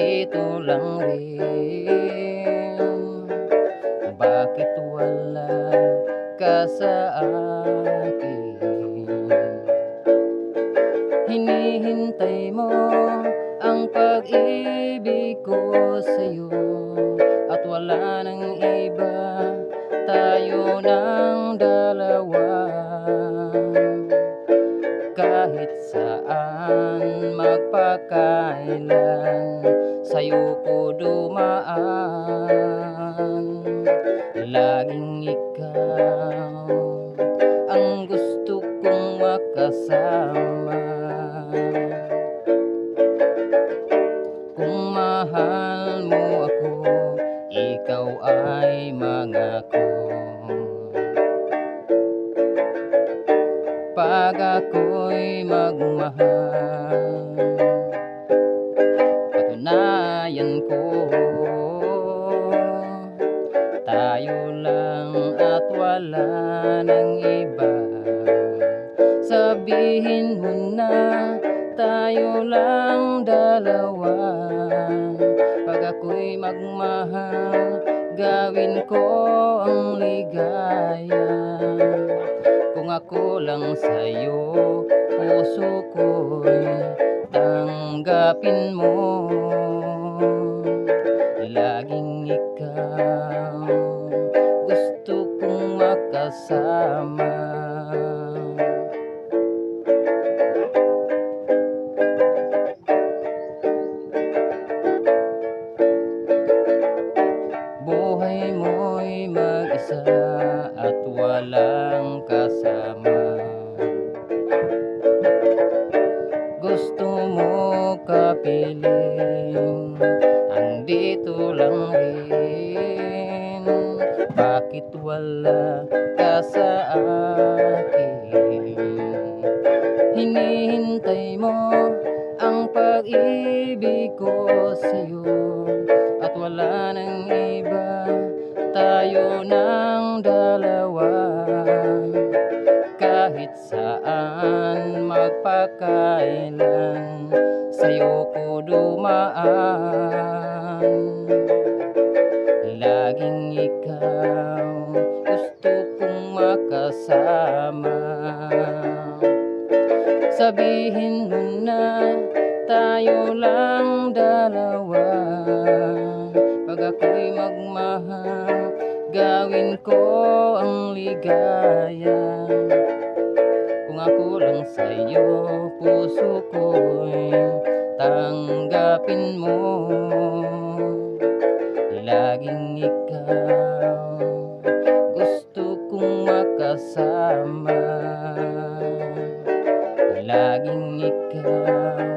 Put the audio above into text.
andito lang rin. Bakit wala ka sa akin? Hinihintay mo ang pag-ibig ko sa'yo, at wala nang iba, tayo ng dalawa. Kahit saan magpakailan, sa'yo ko dumaan. Laging ikaw ang gusto kong makasama. Kung mahal mo ako, ikaw ay mangako. Pag ako'y magmahal, patunayan ko, tayo lang at wala nang iba. Sabihin mo na tayo lang dalawa. Pag ako'y magmahal, gawin ko ang ligaya. Kung ako lang sa'yo, puso ko'y tanggapin mo. Laging ikaw gusto kong makasama. Buhay mo'y mag-isa at walang kasama. Gusto mo kapiling, andito lang rin. Bakit wala ka sa akin? Hinihintay mo ang pag-ibig ko sa'yo, at wala nang iba, tayo ng dalawa. Kahit saan magpakailan, sa'yo ko dumaan. Laging ikaw gusto kong makasama. Sabihin mo na tayo lang dalawa. Pag ako'y magmahal, gawin ko ang ligaya. Kung ako lang sa'yo, puso ko'y tanggapin mo. Laging ikaw gusto kong makasama. Laging ikaw